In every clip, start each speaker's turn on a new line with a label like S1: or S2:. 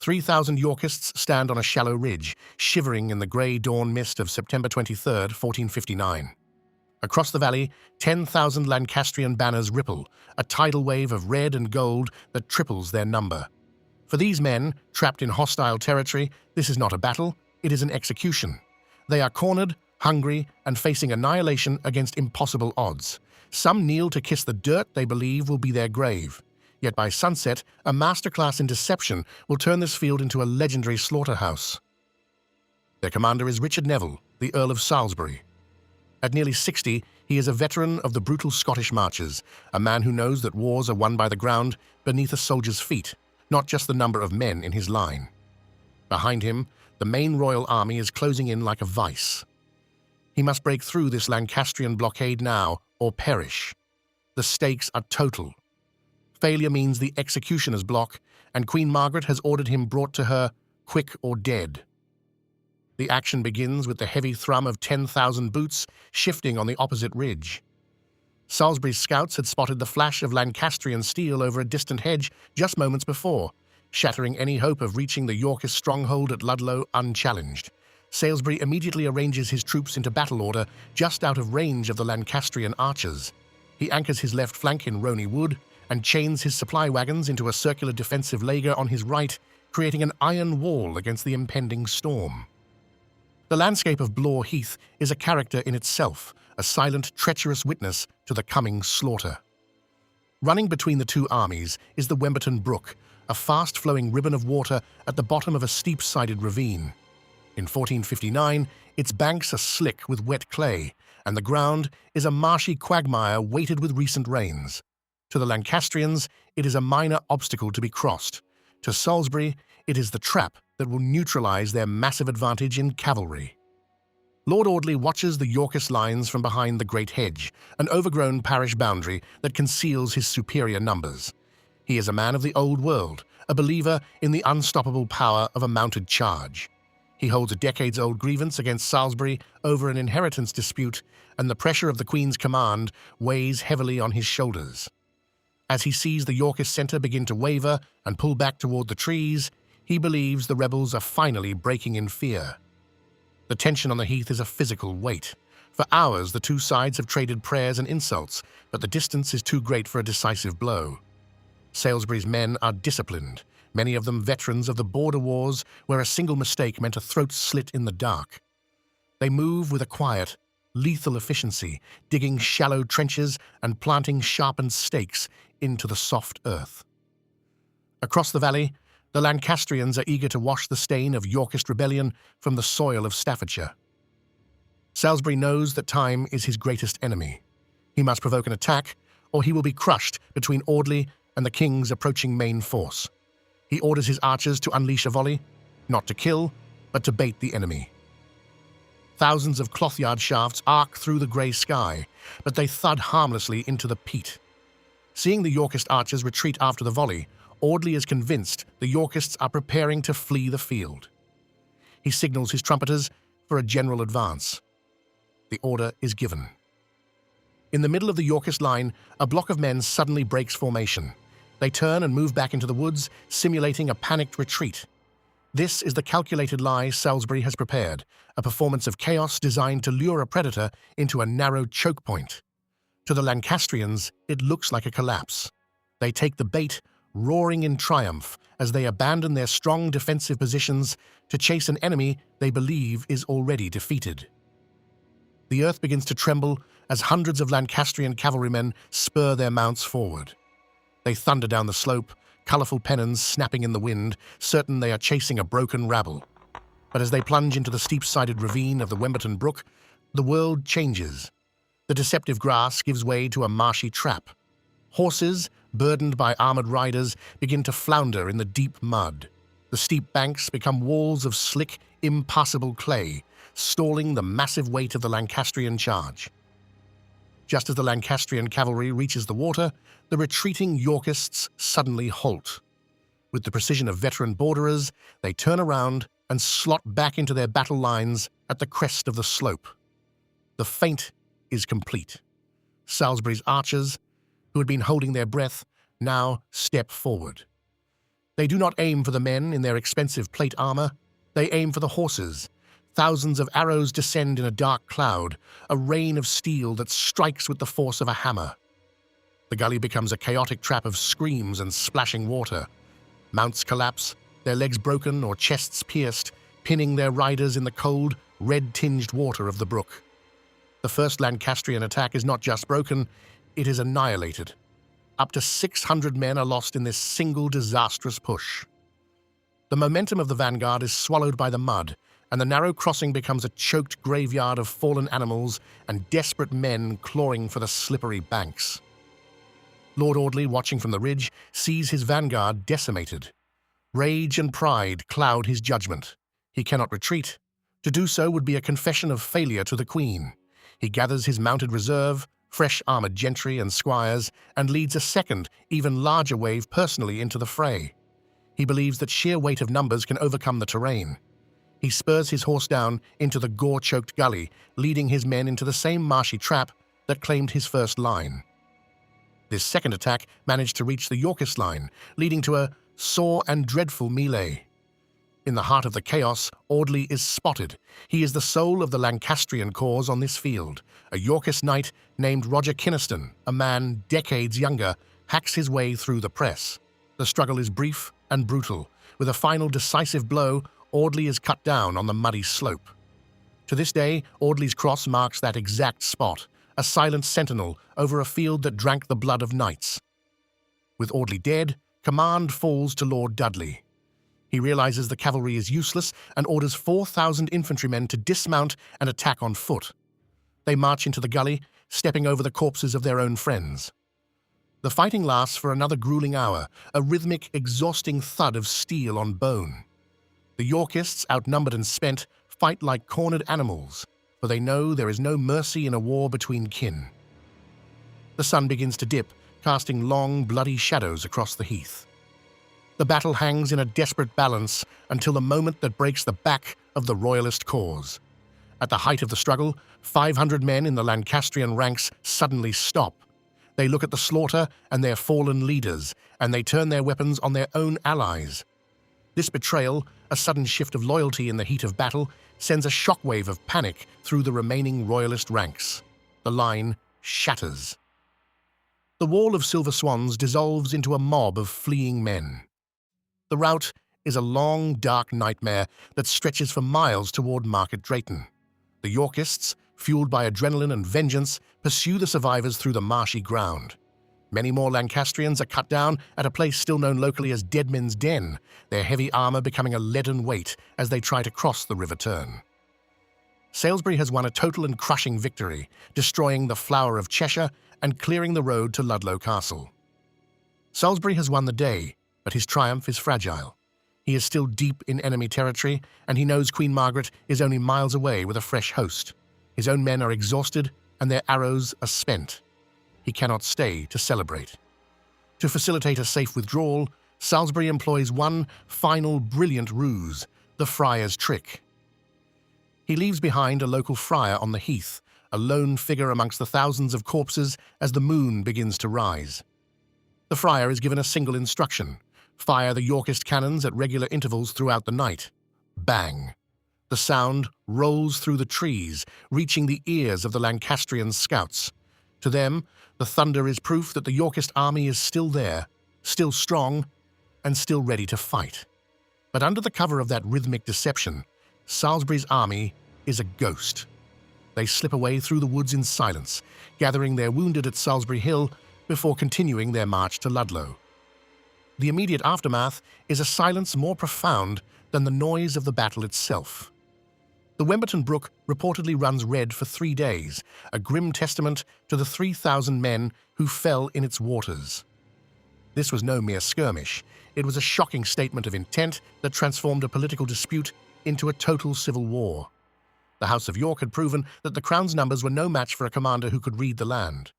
S1: 3,000 Yorkists stand on a shallow ridge, shivering in the grey dawn mist of September 23rd, 1459. Across the valley, 10,000 Lancastrian banners ripple, a tidal wave of red and gold that triples their number. For these men, trapped in hostile territory, this is not a battle, it is an execution. They are cornered, hungry, and facing annihilation against impossible odds. Some kneel to kiss the dirt they believe will be their grave. Yet by sunset, a masterclass in deception will turn this field into a legendary slaughterhouse. Their commander is Richard Neville, the Earl of Salisbury. At nearly 60, he is a veteran of the brutal Scottish marches, a man who knows that wars are won by the ground beneath a soldier's feet, not just the number of men in his line. Behind him, the main royal army is closing in like a vice. He must break through this Lancastrian blockade now, or perish. The stakes are total. Failure means the executioner's block, and Queen Margaret has ordered him brought to her, quick or dead. The action begins with the heavy thrum of 10,000 boots shifting on the opposite ridge. Salisbury's scouts had spotted the flash of Lancastrian steel over a distant hedge just moments before, shattering any hope of reaching the Yorkist stronghold at Ludlow unchallenged. Salisbury immediately arranges his troops into battle order just out of range of the Lancastrian archers. He anchors his left flank in Rowney Wood and chains his supply wagons into a circular defensive laager on his right, creating an iron wall against the impending storm. The landscape of Blore Heath is a character in itself, a silent, treacherous witness to the coming slaughter. Running between the two armies is the Wemberton Brook, a fast-flowing ribbon of water at the bottom of a steep-sided ravine. In 1459, its banks are slick with wet clay, and the ground is a marshy quagmire weighted with recent rains. To the Lancastrians, it is a minor obstacle to be crossed. To Salisbury, it is the trap that will neutralize their massive advantage in cavalry. Lord Audley watches the Yorkist lines from behind the great hedge, an overgrown parish boundary that conceals his superior numbers. He is a man of the old world, a believer in the unstoppable power of a mounted charge. He holds a decades-old grievance against Salisbury over an inheritance dispute, and the pressure of the Queen's command weighs heavily on his shoulders. As he sees the Yorkist centre begin to waver and pull back toward the trees, he believes the rebels are finally breaking in fear. The tension on the heath is a physical weight. For hours, the two sides have traded prayers and insults, but the distance is too great for a decisive blow. Salisbury's men are disciplined, many of them veterans of the border wars where a single mistake meant a throat slit in the dark. They move with a quiet, lethal efficiency, digging shallow trenches and planting sharpened stakes into the soft earth. Across the valley, the Lancastrians are eager to wash the stain of Yorkist rebellion from the soil of Staffordshire. Salisbury knows that time is his greatest enemy. He must provoke an attack, or he will be crushed between Audley and the king's approaching main force. He orders his archers to unleash a volley, not to kill, but to bait the enemy. Thousands of cloth-yard shafts arc through the grey sky, but they thud harmlessly into the peat. Seeing the Yorkist archers retreat after the volley, Audley is convinced the Yorkists are preparing to flee the field. He signals his trumpeters for a general advance. The order is given. In the middle of the Yorkist line, a block of men suddenly breaks formation. They turn and move back into the woods, simulating a panicked retreat. This is the calculated lie Salisbury has prepared, a performance of chaos designed to lure a predator into a narrow choke point. To the Lancastrians, it looks like a collapse. They take the bait, roaring in triumph as they abandon their strong defensive positions to chase an enemy they believe is already defeated. The earth begins to tremble as hundreds of Lancastrian cavalrymen spur their mounts forward. They thunder down the slope, colourful pennons snapping in the wind, certain they are chasing a broken rabble. But as they plunge into the steep-sided ravine of the Wemberton Brook, the world changes. The deceptive grass gives way to a marshy trap. Horses, burdened by armoured riders, begin to flounder in the deep mud. The steep banks become walls of slick, impassable clay, stalling the massive weight of the Lancastrian charge. Just as the Lancastrian cavalry reaches the water, the retreating Yorkists suddenly halt. With the precision of veteran borderers, they turn around and slot back into their battle lines at the crest of the slope. The feint is complete. Salisbury's archers, who had been holding their breath, now step forward. They do not aim for the men in their expensive plate armor. They aim for the horses. Thousands of arrows descend in a dark cloud, a rain of steel that strikes with the force of a hammer. The gully becomes a chaotic trap of screams and splashing water. Mounts collapse, their legs broken or chests pierced, pinning their riders in the cold, red-tinged water of the brook. The first Lancastrian attack is not just broken, it is annihilated. Up to 600 men are lost in this single disastrous push. The momentum of the vanguard is swallowed by the mud, and the narrow crossing becomes a choked graveyard of fallen animals and desperate men clawing for the slippery banks. Lord Audley, watching from the ridge, sees his vanguard decimated. Rage and pride cloud his judgment. He cannot retreat. To do so would be a confession of failure to the Queen. He gathers his mounted reserve, fresh armoured gentry and squires, and leads a second, even larger wave personally into the fray. He believes that sheer weight of numbers can overcome the terrain. He spurs his horse down into the gore-choked gully, leading his men into the same marshy trap that claimed his first line. This second attack managed to reach the Yorkist line, leading to a sore and dreadful melee. In the heart of the chaos, Audley is spotted. He is the soul of the Lancastrian cause on this field. A Yorkist knight named Roger Kynaston, a man decades younger, hacks his way through the press. The struggle is brief and brutal. With a final decisive blow, Audley is cut down on the muddy slope. To this day, Audley's cross marks that exact spot, a silent sentinel over a field that drank the blood of knights. With Audley dead, command falls to Lord Dudley. He realizes the cavalry is useless and orders 4,000 infantrymen to dismount and attack on foot. They march into the gully, stepping over the corpses of their own friends. The fighting lasts for another grueling hour, a rhythmic, exhausting thud of steel on bone. The Yorkists, outnumbered and spent, fight like cornered animals, for they know there is no mercy in a war between kin. The sun begins to dip, casting long, bloody shadows across the heath. The battle hangs in a desperate balance until the moment that breaks the back of the royalist cause. At the height of the struggle, 500 men in the Lancastrian ranks suddenly stop. They look at the slaughter and their fallen leaders, and they turn their weapons on their own allies. This betrayal, a sudden shift of loyalty in the heat of battle, sends a shockwave of panic through the remaining royalist ranks. The line shatters. The wall of silver swans dissolves into a mob of fleeing men. The rout is a long, dark nightmare that stretches for miles toward Market Drayton. The Yorkists, fueled by adrenaline and vengeance, pursue the survivors through the marshy ground. Many more Lancastrians are cut down at a place still known locally as Deadman's Den, their heavy armor becoming a leaden weight as they try to cross the River Tern. Salisbury has won a total and crushing victory, destroying the Flower of Cheshire and clearing the road to Ludlow Castle. Salisbury has won the day, but his triumph is fragile. He is still deep in enemy territory, and he knows Queen Margaret is only miles away with a fresh host. His own men are exhausted, and their arrows are spent. He cannot stay to celebrate. To facilitate a safe withdrawal, Salisbury employs one final brilliant ruse, the friar's trick. He leaves behind a local friar on the heath, a lone figure amongst the thousands of corpses as the moon begins to rise. The friar is given a single instruction: fire the Yorkist cannons at regular intervals throughout the night. Bang! The sound rolls through the trees, reaching the ears of the Lancastrian scouts. To them, the thunder is proof that the Yorkist army is still there, still strong, and still ready to fight. But under the cover of that rhythmic deception, Salisbury's army is a ghost. They slip away through the woods in silence, gathering their wounded at Salisbury Hill before continuing their march to Ludlow. The immediate aftermath is a silence more profound than the noise of the battle itself. The Wemberton Brook reportedly runs red for 3 days, a grim testament to the 3,000 men who fell in its waters. This was no mere skirmish. It was a shocking statement of intent that transformed a political dispute into a total civil war. The House of York had proven that the Crown's numbers were no match for a commander who could read the land.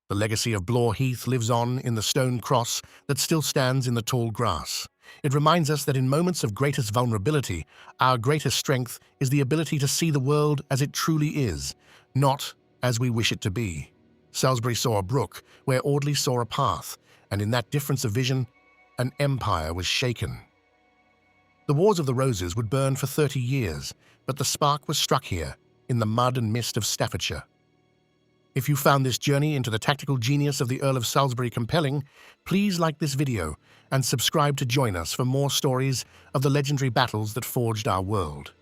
S1: The legacy of Blore Heath lives on in the stone cross that still stands in the tall grass. It reminds us that in moments of greatest vulnerability, our greatest strength is the ability to see the world as it truly is, not as we wish it to be. Salisbury saw a brook where Audley saw a path, and in that difference of vision, an empire was shaken. The Wars of the Roses would burn for 30 years, but the spark was struck here, in the mud and mist of Staffordshire. If you found this journey into the tactical genius of the Earl of Salisbury compelling, please like this video and subscribe to join us for more stories of the legendary battles that forged our world.